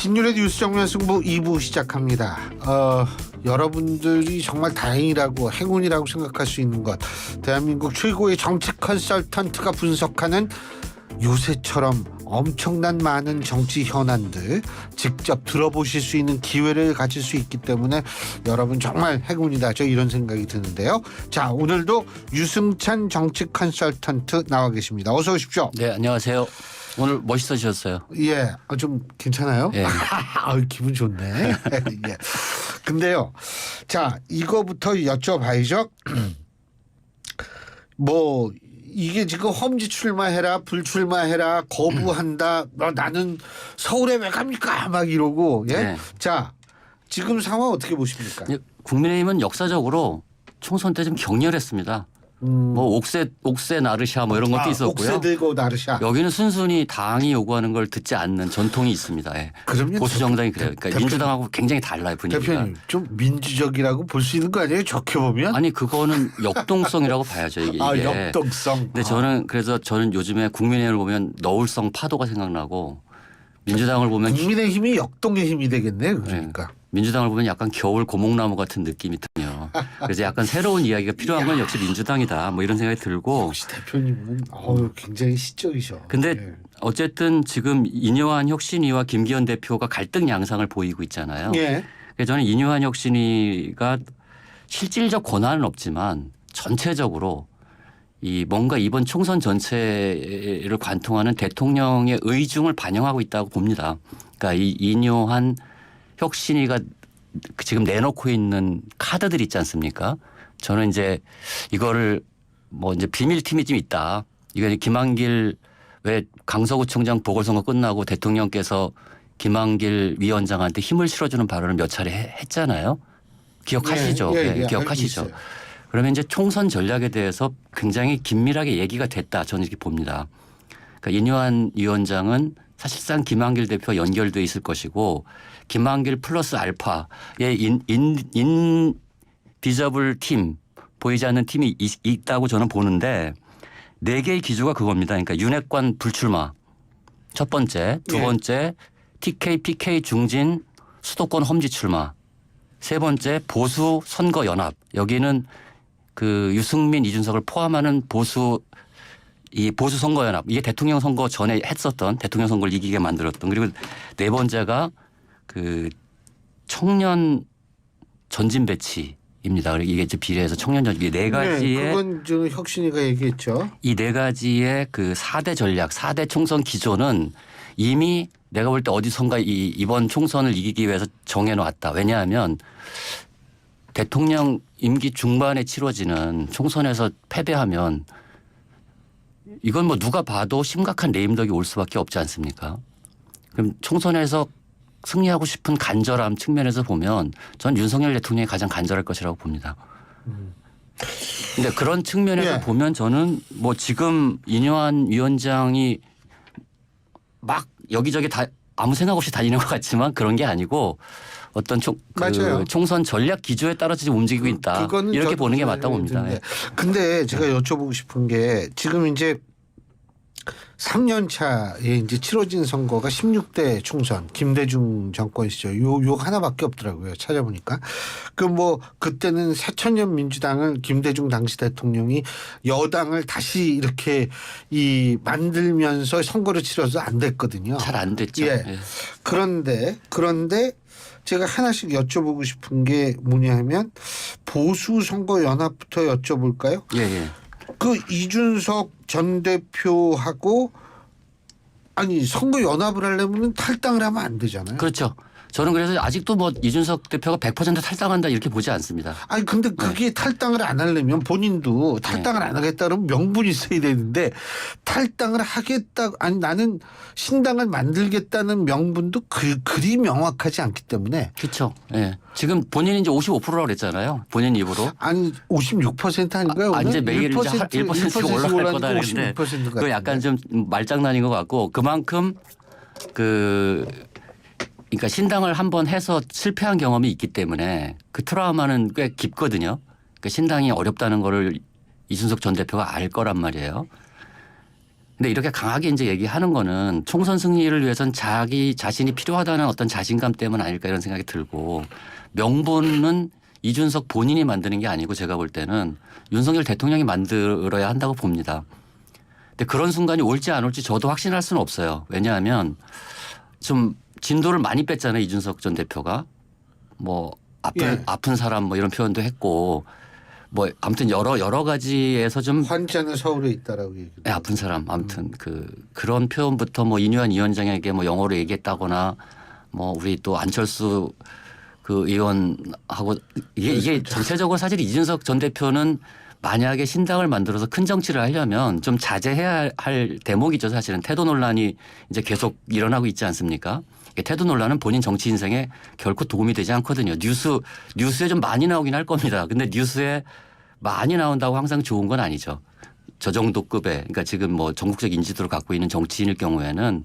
신율의 뉴스 정면 승부 2부 시작합니다. 여러분들이 정말 다행이라고 행운이라고 생각할 수 있는 것, 대한민국 최고의 정치 컨설턴트가 분석하는 요새처럼 엄청난 많은 정치 현안들 직접 들어보실 수 있는 기회를 가질 수 있기 때문에 여러분 정말 행운이다, 저 이런 생각이 드는데요. 자, 오늘도 유승찬 정치 컨설턴트 나와 계십니다. 어서 오십시오. 네, 안녕하세요. 오늘 멋있어지셨어요. 예, 좀 괜찮아요? 예. 기분 좋네. 예. 근데요, 자, 이거부터 여쭤봐야죠. 뭐 이게 지금 험지 출마해라, 불출마해라, 거부한다. 나는 서울에 왜 갑니까? 막 이러고. 예. 네. 자, 지금 상황 어떻게 보십니까? 국민의힘은 역사적으로 총선 때 좀 격렬했습니다. 뭐 옥새 나르샤 뭐 이런 것도 있었고요. 옥새 들고 나르샤. 여기는 순순히 당이 요구하는 걸 듣지 않는 전통이 있습니다. 예. 그럼요. 보수 정당이 그래요. 그러니까 민주당하고 굉장히 달라요, 분위기가. 대표님, 좀 민주적이라고 볼 수 있는 거 아니에요? 좋게 보면? 아니 그거는 역동성이라고 봐야죠, 이게. 역동성. 근데 저는 요즘에 국민의힘을 보면 너울성 파도가 생각나고 민주당을 보면 국민의힘이 역동의 힘이 되겠네, 그러니까. 네. 민주당을 보면 약간 겨울 고목나무 같은 느낌이 드네요. 그래서 약간 새로운 이야기가 필요한 건 역시 민주당이다, 뭐 이런 생각이 들고. 역시 대표님은 굉장히 시적이셔. 근데 네. 어쨌든 지금 이뇨한 혁신위와 김기현 대표가 갈등 양상을 보이고 있잖아요. 예. 그래서 저는 이뇨한 혁신위가 실질적 권한은 없지만 전체적으로 이 뭔가 이번 총선 전체를 관통하는 대통령의 의중을 반영하고 있다고 봅니다. 그러니까 이 이뇨한 혁신위가 지금 내놓고 있는 카드들 있지 않습니까? 저는 이제 이거를 뭐 이제 비밀팀이 좀 있다. 이거 김한길 왜 강서구청장 보궐선거 끝나고 대통령께서 김한길 위원장한테 힘을 실어주는 발언을 몇 차례 했잖아요. 기억하시죠? 예, 기억하시죠? 그러면 이제 총선 전략에 대해서 굉장히 긴밀하게 얘기가 됐다. 저는 이렇게 봅니다. 그러니까 이뇨한 위원장은 사실상 김한길 대표와 연결돼 있을 것이고 김한길 플러스 알파의 인비저블 팀, 보이지 않는 팀이 있다고 저는 보는데 4개의 기조가 그겁니다. 그러니까 윤핵관 불출마 첫 번째, 두 번째 TK, PK 중진 수도권 험지 출마, 세 번째 보수 선거 연합. 여기는 그 유승민, 이준석을 포함하는 보수 선거 연합. 이게 대통령 선거 전에 했었던 대통령 선거를 이기게 만들었던. 그리고 네 번째가 그 청년 전진 배치입니다. 이게 이제 비례해서 청년 전진. 네 가지의. 네, 그건 저 혁신이가 얘기했죠. 이 네 가지의 그 4대 전략, 4대 총선 기조는 이미 내가 볼 때 어디선가 이번 총선을 이기기 위해서 정해놓았다. 왜냐하면 대통령 임기 중반에 치러지는 총선에서 패배하면 이건 뭐 누가 봐도 심각한 레임덕이 올 수밖에 없지 않습니까? 그럼 총선에서 승리하고 싶은 간절함 측면에서 보면 전 윤석열 대통령이 가장 간절할 것이라고 봅니다. 근데 그런 측면에서 보면 저는 뭐 지금 이뇨한 위원장이 막 여기저기 다 아무 생각 없이 다니는 것 같지만 그런 게 아니고 어떤 총선 전략 기조에 따라서 지금 움직이고 있다. 이렇게 보는 게 맞다고 봅니다. 근데 제가 여쭤보고 싶은 게 지금 이제 3년 차에 이제 치러진 선거가 16대 총선 김대중 정권 시절 요 하나밖에 없더라고요. 찾아보니까. 그때는 새천년 민주당을 김대중 당시 대통령이 여당을 다시 이렇게 만들면서 선거를 치러서 안 됐거든요. 잘 안 됐죠. 예. 그런데 제가 하나씩 여쭤보고 싶은 게 뭐냐 하면 보수 선거 연합부터 여쭤볼까요? 예. 그 이준석 전 대표하고 선거 연합을 하려면 탈당을 하면 안 되잖아요. 그렇죠. 저는 그래서 아직도 뭐 이준석 대표가 100% 탈당한다 이렇게 보지 않습니다. 근데 그게 탈당을 안 하려면 본인도 탈당을 안 하겠다 그러면 명분이 있어야 되는데 탈당을 하겠다, 나는 신당을 만들겠다는 명분도 그리 명확하지 않기 때문에. 그렇죠. 예. 지금 본인이 이제 55%라고 그랬잖아요. 본인 입으로. 56% 아닌가요? 이제 매일 1%씩 올라갈 거다 그랬는데 그 약간 좀 말장난인 것 같고 그만큼 그러니까 신당을 한번 해서 실패한 경험이 있기 때문에 그 트라우마는 꽤 깊거든요. 그러니까 신당이 어렵다는 거를 이준석 전 대표가 알 거란 말이에요. 근데 이렇게 강하게 이제 얘기하는 거는 총선 승리를 위해선 자기 자신이 필요하다는 어떤 자신감 때문 아닐까 이런 생각이 들고 명분은 이준석 본인이 만드는 게 아니고 제가 볼 때는 윤석열 대통령이 만들어야 한다고 봅니다. 근데 그런 순간이 올지 안 올지 저도 확신할 수는 없어요. 왜냐하면 좀 진도를 많이 뺐잖아요. 이준석 전 대표가. 뭐 아픈 사람 뭐 이런 표현도 했고 뭐 아무튼 여러 가지에서 좀 환자는 서울에 있다라고 얘기. 네, 아픈 사람 아무튼 그런 표현부터 뭐 이뇨한 위원장에게 뭐 영어로 얘기했다거나 뭐 우리 또 안철수 그 의원하고 이게 전체적으로 사실 이준석 전 대표는 만약에 신당을 만들어서 큰 정치를 하려면 좀 자제해야 할 대목이죠. 사실은 태도 논란이 이제 계속 일어나고 있지 않습니까? 태도 논란은 본인 정치 인생에 결코 도움이 되지 않거든요. 뉴스에 좀 많이 나오긴 할 겁니다. 근데 뉴스에 많이 나온다고 항상 좋은 건 아니죠. 저 정도 급의 그러니까 지금 뭐 전국적 인지도를 갖고 있는 정치인일 경우에는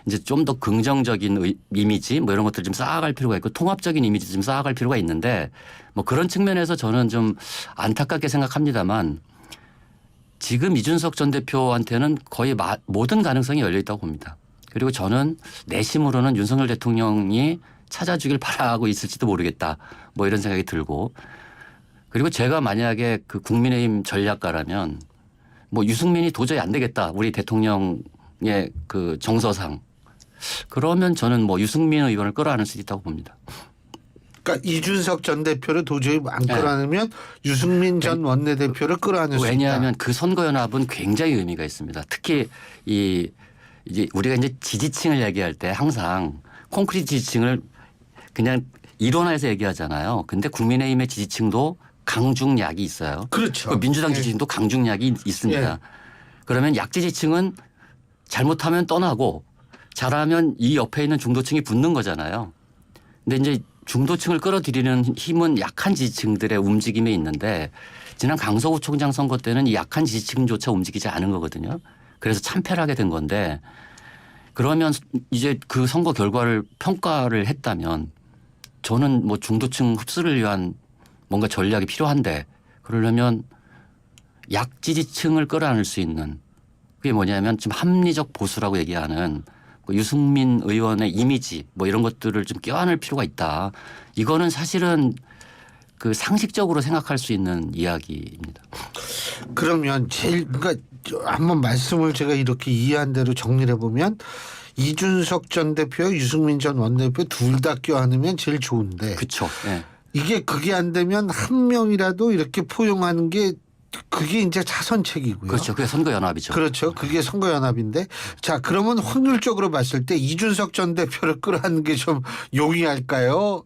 이제 좀 더 긍정적인 이미지 뭐 이런 것들 좀 쌓아갈 필요가 있고 통합적인 이미지 좀 쌓아갈 필요가 있는데 뭐 그런 측면에서 저는 좀 안타깝게 생각합니다만 지금 이준석 전 대표한테는 거의 모든 가능성이 열려 있다고 봅니다. 그리고 저는 내심으로는 윤석열 대통령이 찾아주길 바라고 있을지도 모르겠다 뭐 이런 생각이 들고 그리고 제가 만약에 그 국민의힘 전략가라면 뭐 유승민이 도저히 안 되겠다 우리 대통령의 그 정서상 그러면 저는 뭐 유승민 의원을 끌어안을 수 있다고 봅니다. 그러니까 이준석 전 대표를 도저히 안 끌어안으면 유승민 전 원내대표를 끌어안을 수 있다. 왜냐하면 그 선거연합은 굉장히 의미가 있습니다. 특히 이제 우리가 이제 지지층을 얘기할 때 항상 콘크리트 지지층을 그냥 이론화해서 얘기하잖아요. 근데 국민의힘의 지지층도 강중약이 있어요. 그렇죠. 그 민주당 지지층도 강중약이 있습니다. 그러면 약지지층은 잘못하면 떠나고 잘하면 이 옆에 있는 중도층이 붙는 거잖아요. 근데 이제 중도층을 끌어들이는 힘은 약한 지지층들의 움직임에 있는데 지난 강서구 총장 선거 때는 이 약한 지지층조차 움직이지 않은 거거든요. 그래서 참패를 하게 된 건데 그러면 이제 그 선거 결과를 평가를 했다면 저는 뭐 중도층 흡수를 위한 뭔가 전략이 필요한데 그러려면 약지지층을 끌어안을 수 있는 그게 뭐냐면 좀 합리적 보수라고 얘기하는 유승민 의원의 이미지 뭐 이런 것들을 좀 껴안을 필요가 있다. 이거는 사실은 그 상식적으로 생각할 수 있는 이야기입니다. 그러면 그러니까 한번 말씀을 제가 이렇게 이해한 대로 정리를 해보면 이준석 전 대표, 유승민 전 원내대표 둘 다 껴안으면 제일 좋은데. 그렇죠. 네. 그게 안 되면 한 명이라도 이렇게 포용하는 게 그게 이제 자선책이고요. 그렇죠. 그게 선거연합이죠. 그렇죠. 그게 선거연합인데 자 그러면 확률적으로 봤을 때 이준석 전 대표를 끌어안는 게 좀 용이할까요?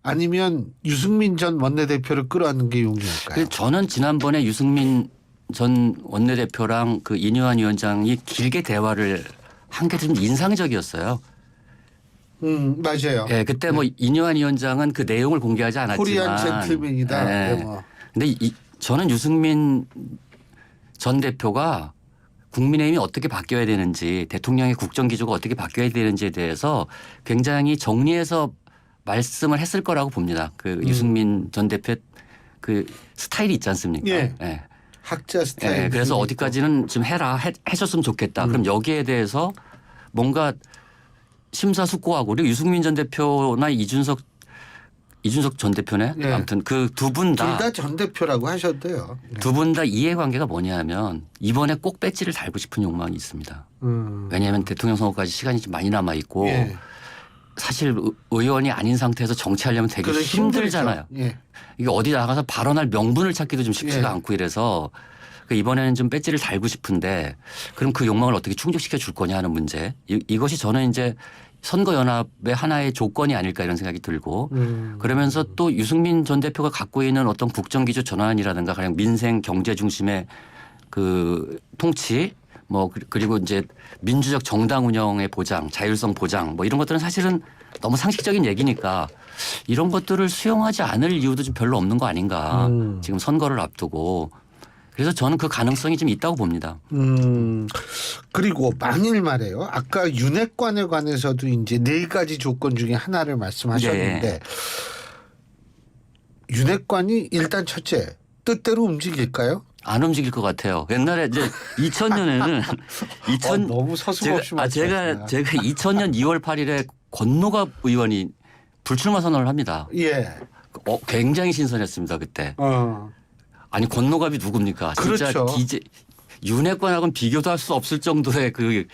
아니면 유승민 전 원내대표를 끌어안는 게 용이할까요? 저는 지난번에 유승민 전 원내대표랑 그 이뇨한 위원장이 길게 대화를 한 게 좀 인상적이었어요. 맞아요. 예, 그때 뭐 이뇨한 위원장은 그 내용을 공개하지 않았지만 코리안 젠틀맨이다. 예. 뭐. 근데 저는 유승민 전 대표가 국민의힘이 어떻게 바뀌어야 되는지 대통령의 국정기조가 어떻게 바뀌어야 되는지에 대해서 굉장히 정리해서 말씀을 했을 거라고 봅니다. 그 유승민 전 대표 그 스타일이 있지 않습니까? 예. 예. 학자 스타일. 예, 그래서 어디까지는 좀 해줬으면 좋겠다. 그럼 여기에 대해서 뭔가 심사숙고하고 그리고 유승민 전 대표나 이준석 전 대표네. 예. 아무튼 그 두 분 다. 둘 다 전 대표라고 하셔도 돼요. 두 분 다 이해관계가 뭐냐면 이번에 꼭 배지를 달고 싶은 욕망이 있습니다. 왜냐하면 대통령 선거까지 시간이 좀 많이 남아 있고 예. 사실 의원이 아닌 상태에서 정치하려면 되게 그래, 힘들잖아요. 예. 이게 어디 나가서 발언할 명분을 찾기도 좀 쉽지가 예. 않고 이래서 이번에는 좀 배지를 달고 싶은데 그럼 그 욕망을 어떻게 충족시켜 줄 거냐 하는 문제. 이것이 저는 이제 선거연합의 하나의 조건이 아닐까 이런 생각이 들고 그러면서 또 유승민 전 대표가 갖고 있는 어떤 국정기조 전환이라든가 가령 민생 경제 중심의 그 통치 뭐 그리고 이제 민주적 정당 운영의 보장, 자율성 보장 뭐 이런 것들은 사실은 너무 상식적인 얘기니까 이런 것들을 수용하지 않을 이유도 좀 별로 없는 거 아닌가. 지금 선거를 앞두고. 그래서 저는 그 가능성이 좀 있다고 봅니다. 그리고 만일 말이에요. 아까 윤핵관에 관해서도 이제 4가지 조건 중에 하나를 말씀하셨는데 네. 윤핵관이 일단 첫째 뜻대로 움직일까요? 안 움직일 것 같아요. 옛날에 이제 2000년에는 너무 서슴없이 제가 2000년 2월 8일에 권노갑 의원이 불출마 선언을 합니다. 예. 굉장히 신선했습니다 그때. 아니 권노갑이 누굽니까? 진짜 그렇죠. 윤핵관하고는 비교도 할 수 없을 정도의 그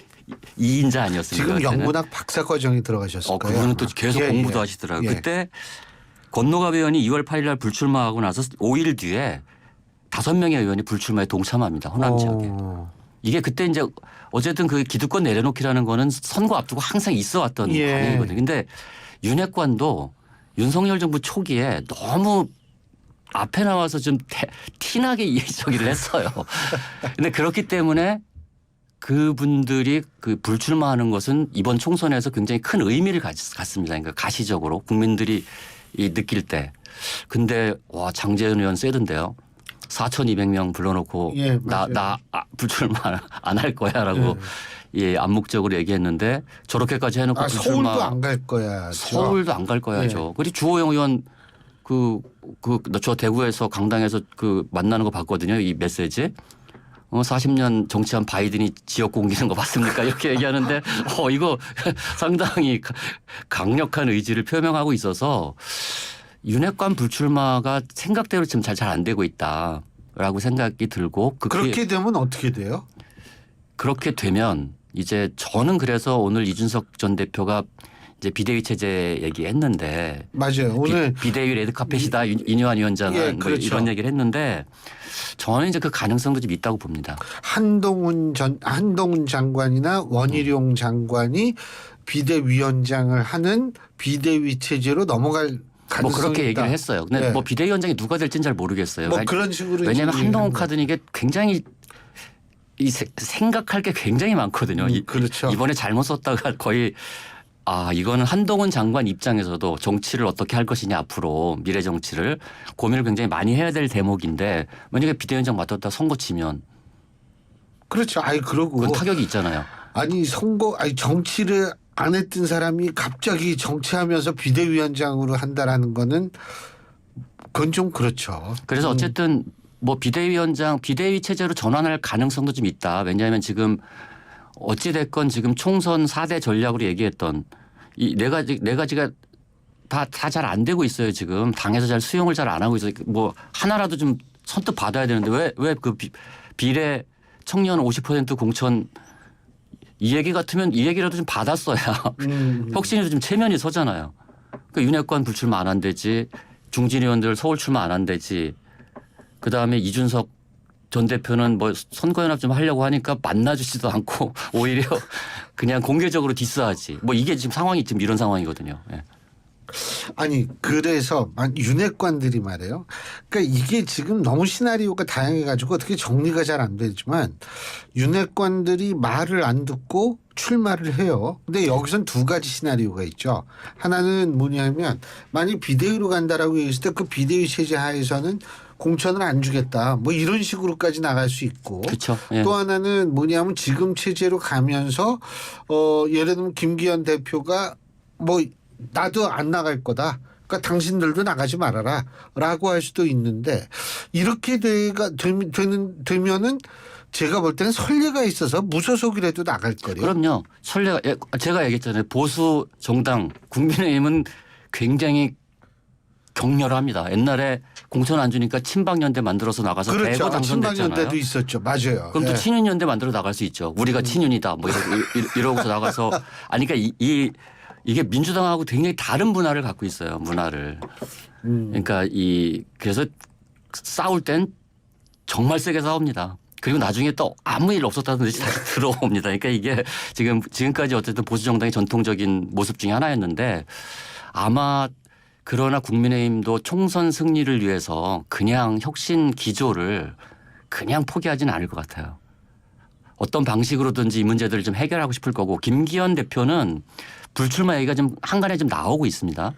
이인자 아니었습니까? 지금 그때는? 영문학 박사 과정이 들어가셨을 거예요. 그분은 또 계속 공부도 하시더라고요. 예. 그때 권노갑 의원이 2월 8일 날 불출마하고 나서 5일 뒤에 5명의 의원이 불출마에 동참합니다. 호남 지역에. 이게 그때 이제 어쨌든 그 기득권 내려놓기라는 거는 선거 앞두고 항상 있어 왔던 관행이거든요. 근데 윤핵관도 윤석열 정부 초기에 너무 앞에 나와서 좀 티나게 이해저기를 했어요. 근데 그렇기 때문에 그분들이 그 불출마하는 것은 이번 총선에서 굉장히 큰 의미를 갖습니다. 그러니까 가시적으로 국민들이 느낄 때. 근데 와 장제은 의원 세던데요. 4,200명 불러놓고 예, 나 불출마 안 할 거야라고 예, 암묵적으로 얘기했는데 저렇게까지 해놓고 불출마. 서울도 안 갈 거야. 서울도 안 갈 거야죠. 예. 그리고 주호영 의원 저 대구에서 강당에서 만나는 거 봤거든요. 이 메시지. 40년 정치한 바이든이 지역구 옮기는 거 봤습니까? 이렇게 얘기하는데 이거 상당히 강력한 의지를 표명하고 있어서 윤핵관 불출마가 생각대로 지금 잘 안 되고 있다라고 생각이 들고 그렇게 되면 어떻게 돼요? 그렇게 되면 이제 저는 그래서 오늘 이준석 전 대표가 이제 비대위 체제 얘기했는데 맞아요. 오늘 비대위 레드카펫이다 이뇨한 위원장은 예, 그렇죠. 이런 얘기를 했는데 저는 이제 그 가능성도 좀 있다고 봅니다. 한동훈 장관이나 원희룡 장관이 비대위원장을 하는 비대위 체제로 넘어갈 가능성이 그렇게 있다. 얘기를 했어요. 근데 네. 비대위원장이 누가 될지는 잘 모르겠어요. 그런 식으로 왜냐하면 한동훈 카드는 이게 굉장히 생각할 게 굉장히 많거든요. 그렇죠. 이번에 잘못 썼다가 거의 이거는 한동훈 장관 입장에서도 정치를 어떻게 할 것이냐 앞으로 미래 정치를 고민을 굉장히 많이 해야 될 대목인데 만약에 비대위원장 맡았다 선거 치면 그렇죠. 그러고 그건 타격이 있잖아요. 정치를 안 했던 사람이 갑자기 정치하면서 비대위원장으로 한다라는 거는 그건 좀 그렇죠. 그래서 어쨌든 비대위 체제로 전환할 가능성도 좀 있다. 왜냐하면 지금 어찌됐건 지금 총선 4대 전략으로 얘기했던 이 네 가지가 다 잘 안 되고 있어요. 지금 당에서 잘 수용을 잘 안 하고 있어요. 하나라도 좀 선뜻 받아야 되는데 왜 그 비례 청년 50% 공천 이 얘기 같으면 이 얘기라도 좀 받았어야 혁신이도 좀 체면이 서잖아요. 그러니까 윤핵관 불출마 안 한대지 중진 의원들 서울 출마 안 한대지 그다음에 이준석 전 대표는 선거연합 좀 하려고 하니까 만나주지도 않고 오히려 그냥 공개적으로 디스하지. 이게 지금 상황이 지금 이런 상황이거든요. 예. 그래서 윤핵관들이 말해요. 그러니까 이게 지금 너무 시나리오가 다양해가지고 어떻게 정리가 잘 안 되지만 윤핵관들이 말을 안 듣고 출마를 해요. 근데 여기선 두 가지 시나리오가 있죠. 하나는 뭐냐면 만약 비대위로 간다라고 얘기했을 때 그 비대위 체제 하에서는 공천을 안 주겠다. 이런 식으로까지 나갈 수 있고. 그렇죠. 예. 또 하나는 뭐냐면 지금 체제로 가면서 예를 들면 김기현 대표가 나도 안 나갈 거다. 그러니까 당신들도 나가지 말아라. 라고 할 수도 있는데 이렇게 되면은 제가 볼 때는 선례가 있어서 무소속이라도 나갈 거예요. 그럼요. 선례가 제가 얘기했잖아요. 보수 정당 국민의힘은 굉장히 격렬합니다. 옛날에 공천 안 주니까 친박연대 만들어서 나가서 그렇죠. 대거 당선됐잖아요. 친박연대도 있었죠. 맞아요. 그럼 또 친윤연대 만들어 나갈 수 있죠. 우리가 친윤이다. 이러고서 나가서 그러니까 이게 민주당하고 굉장히 다른 문화를 갖고 있어요. 문화를. 그러니까 그래서 싸울 땐 정말 세게 싸웁니다. 그리고 나중에 또 아무 일 없었다는 듯이 다시 들어옵니다. 그러니까 이게 지금까지 어쨌든 보수 정당의 전통적인 모습 중에 하나였는데 아마 그러나 국민의힘도 총선 승리를 위해서 그냥 혁신 기조를 그냥 포기하지는 않을 것 같아요. 어떤 방식으로든지 이 문제들을 좀 해결하고 싶을 거고 김기현 대표는 불출마 얘기가 좀 한간에 좀 나오고 있습니다.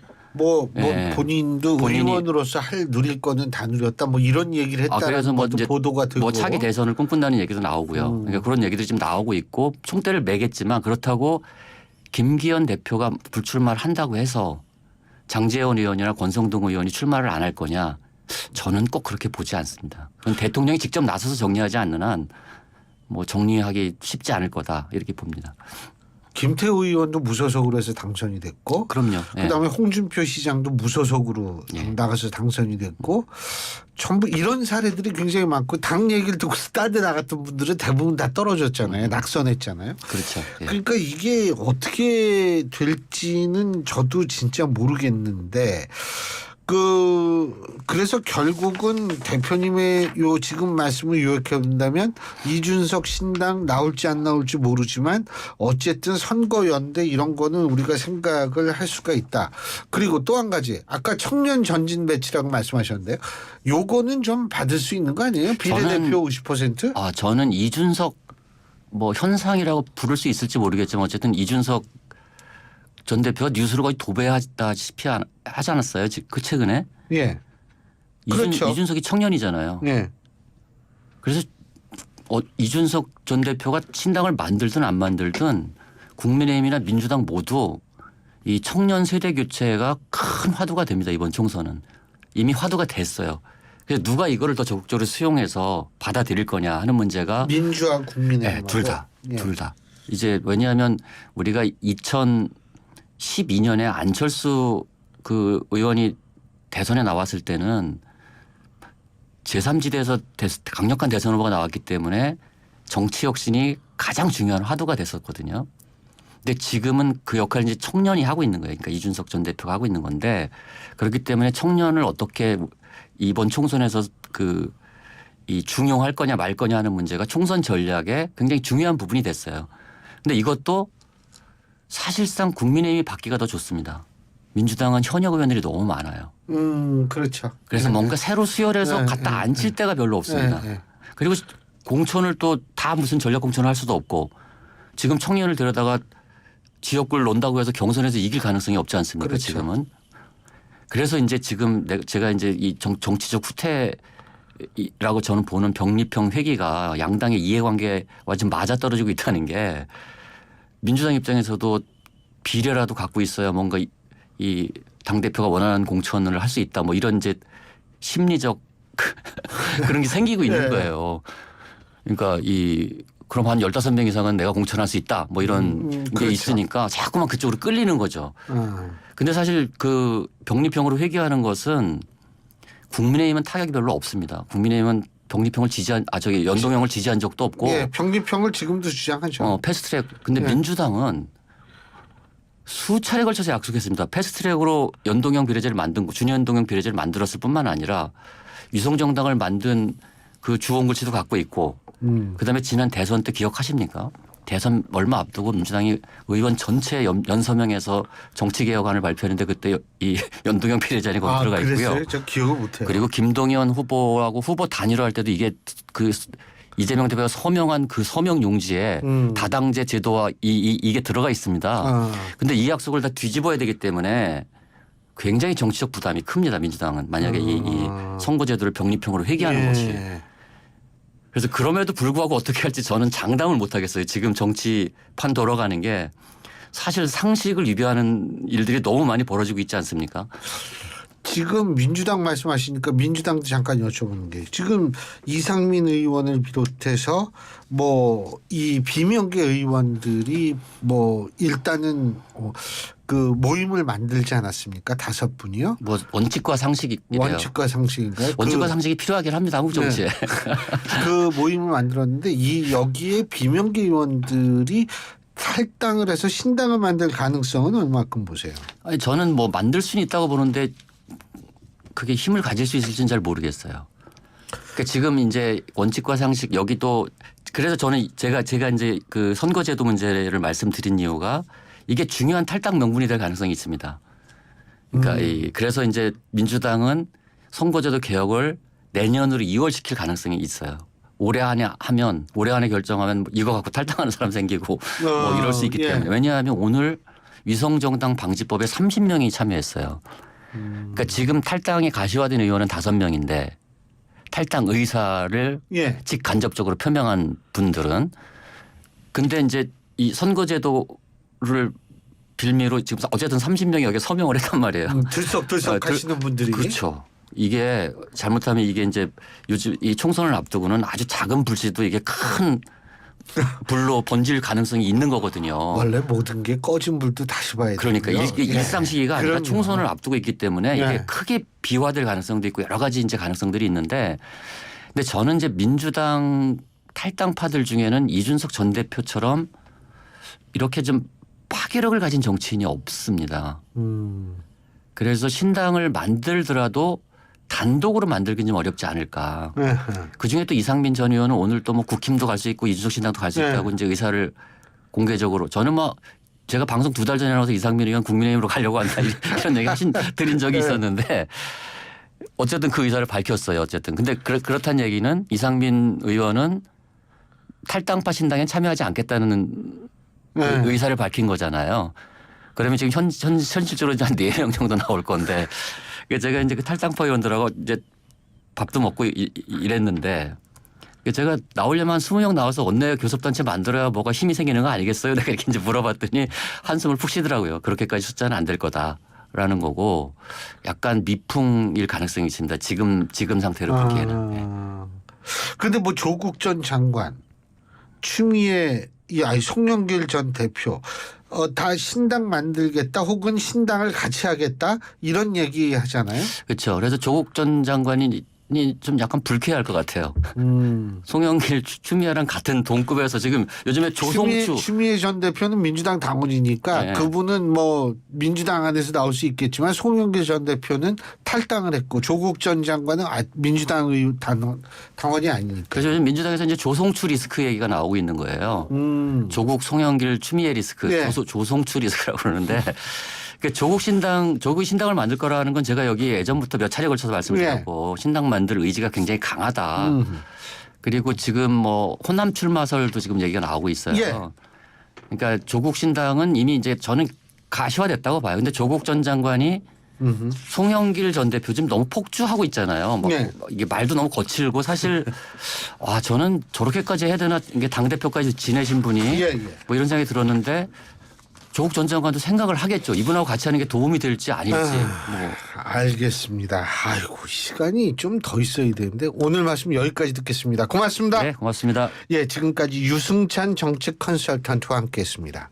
예. 본인도 의원으로서 누릴 거는 다 누렸다. 이런 얘기를 했다는 그래서 것도 보도가 되고. 차기 대선을 꿈꾼다는 얘기도 나오고요. 그러니까 그런 얘기들이 좀 나오고 있고 총대를 매겠지만 그렇다고 김기현 대표가 불출마를 한다고 해서 장제원 의원이나 권성동 의원이 출마를 안 할 거냐. 저는 꼭 그렇게 보지 않습니다. 그건 대통령이 직접 나서서 정리하지 않는 한 뭐 정리하기 쉽지 않을 거다 이렇게 봅니다. 김태우 의원도 무소속으로 해서 당선이 됐고, 그럼요. 예. 그다음에 홍준표 시장도 무소속으로 예. 나가서 당선이 됐고, 전부 이런 사례들이 굉장히 많고, 당 얘기를 듣고서 딴 데 나갔던 분들은 대부분 다 떨어졌잖아요. 낙선했잖아요. 그렇죠. 예. 그러니까 이게 어떻게 될지는 저도 진짜 모르겠는데, 그래서 결국은 대표님의 요 지금 말씀을 요약해 본다면 이준석 신당 나올지 안 나올지 모르지만 어쨌든 선거연대 이런 거는 우리가 생각을 할 수가 있다. 그리고 또 한 가지 아까 청년 전진 배치라고 말씀하셨는데요. 요거는 좀 받을 수 있는 거 아니에요? 비례대표 50%? 아, 저는 이준석 뭐 현상이라고 부를 수 있을지 모르겠지만 어쨌든 이준석 전 대표가 뉴스를 거의 도배하다시피 하지 않았어요? 그 최근에? 예. 그렇죠. 이준석이 청년이잖아요. 예. 그래서 이준석 전 대표가 신당을 만들든 안 만들든 국민의힘이나 민주당 모두 이 청년 세대 교체가 큰 화두가 됩니다. 이번 총선은. 이미 화두가 됐어요. 그래서 누가 이거를 더 적극적으로 수용해서 받아들일 거냐 하는 문제가 민주와 국민의힘. 네, 둘 다. 예. 둘 다. 이제 왜냐하면 우리가 2012년에 안철수 그 의원이 대선에 나왔을 때는 제3지대에서 강력한 대선 후보가 나왔기 때문에 정치 혁신이 가장 중요한 화두가 됐었거든요. 근데 지금은 그 역할을 이제 청년이 하고 있는 거예요. 그러니까 이준석 전 대표가 하고 있는 건데 그렇기 때문에 청년을 어떻게 이번 총선에서 이 중용할 거냐 말 거냐 하는 문제가 총선 전략에 굉장히 중요한 부분이 됐어요. 근데 이것도 사실상 국민의힘이 받기가 더 좋습니다. 민주당은 현역 의원들이 너무 많아요. 그렇죠. 그래서 뭔가 새로 수혈해서 갖다 앉힐 데가 별로 없습니다. 그리고 공천을 또 다 무슨 전략 공천을 할 수도 없고 지금 청년을 데려다가 지역구를 논다고 해서 경선에서 이길 가능성이 없지 않습니까? 그렇죠. 지금은. 그래서 이제 지금 제가 이제 이 정치적 후퇴라고 저는 보는 병립형 회기가 양당의 이해관계와 좀 맞아떨어지고 있다는 게 민주당 입장에서도 비례라도 갖고 있어야 뭔가 이 당대표가 원하는 공천을 할 수 있다 뭐 이런 이제 심리적 그런 게 생기고 있는 거예요. 그러니까 그럼 한 15명 이상은 내가 공천할 수 있다 뭐 이런 게 그렇죠. 있으니까 자꾸만 그쪽으로 끌리는 거죠. 근데 사실 그 병립형으로 회귀하는 것은 국민의힘은 타격이 별로 없습니다. 국민의힘은 병립형을 연동형을 지지한 적도 없고. 예, 병립형을 지금도 주장하죠. 패스트트랙. 근데 민주당은 수차례 걸쳐서 약속했습니다. 패스트트랙으로 연동형 비례제를 만든 준연동형 비례제를 만들었을 뿐만 아니라 위성정당을 만든 그 주원글씨도 갖고 있고 그다음에 지난 대선 때 기억하십니까? 대선 얼마 앞두고 민주당이 의원 전체 연서명에서 정치개혁안을 발표했는데 그때 이 연동형 비례제안이 거기 들어가 있고요. 그랬어요? 저 기억을 못해요. 그리고 김동연 후보하고 후보 단일화할 때도 이게 이재명 대표가 서명한 그 서명 용지에 다당제 제도와 이게 들어가 있습니다. 근데 이 약속을 다 뒤집어야 되기 때문에 굉장히 정치적 부담이 큽니다. 민주당은 만약에 이 선거제도를 병립형으로 회귀하는 것이. 그래서 그럼에도 불구하고 어떻게 할지 저는 장담을 못 하겠어요. 지금 정치판 돌아가는 게 사실 상식을 위배하는 일들이 너무 많이 벌어지고 있지 않습니까? 지금 민주당 말씀하시니까 민주당도 잠깐 여쭤보는 게 지금 이상민 의원을 비롯해서 뭐 이 비명계 의원들이 뭐 일단은 그 모임을 만들지 않았습니까? 5분이요? 뭐 원칙과 상식이래요. 원칙과 상식인가요? 원칙과 상식이 필요하긴 합니다. 한국 정치에. 그 모임을 만들었는데 여기에 비명계 의원들이 탈당을 해서 신당을 만들 가능성은 얼마큼 보세요? 아니, 저는 뭐 만들 수는 있다고 보는데 그게 힘을 가질 수 있을지는 잘 모르겠어요. 그러니까 지금 이제 원칙과 상식 여기도 그래서 저는 제가 이제 그 선거제도 문제를 말씀드린 이유가 이게 중요한 탈당 명분이 될 가능성이 있습니다. 그러니까 그래서 이제 민주당은 선거제도 개혁을 내년으로 이월시킬 가능성이 있어요. 올해 안에 결정하면 이거 갖고 탈당하는 사람 생기고 뭐 이럴 수 있기 때문에. 왜냐하면 오늘 위성정당 방지법에 30명이 참여했어요. 그러니까 지금 탈당이 가시화된 의원은 5명인데 탈당 의사를 직간접적으로 표명한 분들은 근데 이제 이 선거제도를 빌미로 지금 어쨌든 30명이 여기 서명을 했단 말이에요. 들썩들썩 하시는 분들이. 그렇죠. 이게 잘못하면 이게 이제 요즘 이 총선을 앞두고는 아주 작은 불씨도 이게 큰 불로 번질 가능성이 있는 거거든요. 원래 모든 게 꺼진 불도 다시 봐야 돼요. 그러니까 일상 시기가 아니라 그럼요. 총선을 앞두고 있기 때문에 이게 네. 크게 비화될 가능성도 있고 여러 가지 이제 가능성들이 있는데, 근데 저는 이제 민주당 탈당파들 중에는 이준석 전 대표처럼 이렇게 좀 파괴력을 가진 정치인이 없습니다. 그래서 신당을 만들더라도 단독으로 만들기는 좀 어렵지 않을까. 네. 그중에 또 이상민 전 의원은 오늘 또 뭐 국힘도 갈 수 있고 이준석 신당도 갈 수 네. 있다고 이제 의사를 공개적으로, 저는 뭐 제가 방송 2달 전에 나와서 이상민 의원 국민의힘으로 가려고 한다 이런 얘기 드린 적이 있었는데 어쨌든 그 의사를 밝혔어요. 어쨌든. 근데 그렇다는 얘기는 이상민 의원은 탈당파 신당에 참여하지 않겠다는 네. 의사를 밝힌 거잖아요. 그러면 지금 현실적으로 이제 한 4명 정도 나올 건데, 제가 이제 그 탈당파 의원들하고 이제 밥도 먹고 이랬는데, 제가 나오려면 한 20명 나와서 원내 교섭단체 만들어야 뭐가 힘이 생기는 거 아니겠어요? 내가 이렇게 이제 물어봤더니 한숨을 푹 쉬더라고요. 그렇게까지 숫자는 안 될 거다라는 거고, 약간 미풍일 가능성이 있습니다. 지금 상태로 보기에는. 네. 근데 뭐 조국 전 장관, 추미애, 송영길 전 대표, 다 신당 만들겠다 혹은 신당을 같이 하겠다 이런 얘기 하잖아요. 그렇죠. 그래서 조국 전 장관이 좀 약간 불쾌할 것 같아요. 송영길, 추미애랑 같은 동급에서 지금 요즘에 조성추. 추미애 전 대표는 민주당 당원이니까 네. 그분은 뭐 민주당 안에서 나올 수 있겠지만 송영길 전 대표는 탈당을 했고 조국 전 장관은 민주당 당원이 아니니까. 그래서 요즘 민주당에서 이제 조성추 리스크 얘기가 나오고 있는 거예요. 조국, 송영길, 추미애 리스크, 네. 조성추 리스크라고 그러는데, 조국 신당을 만들 거라는 건 제가 여기 예전부터 몇 차례 걸쳐서 말씀드렸고, 신당 만들 의지가 굉장히 강하다. 그리고 지금 뭐 호남 출마설도 지금 얘기가 나오고 있어요. 예. 그러니까 조국 신당은 이미 이제 저는 가시화됐다고 봐요. 근데 조국 전 장관이 송영길 전 대표 지금 너무 폭주하고 있잖아요. 네. 이게 말도 너무 거칠고 사실 와, 저는 저렇게까지 해야 되나, 이게 당 대표까지 지내신 분이 뭐 이런 생각이 들었는데, 조국 전 장관도 생각을 하겠죠. 이분하고 같이 하는 게 도움이 될지 아닐지. 뭐. 알겠습니다. 아이고 시간이 좀 더 있어야 되는데 오늘 말씀 여기까지 듣겠습니다. 고맙습니다. 네, 고맙습니다. 예, 지금까지 유승찬 정책 컨설턴트와 함께했습니다.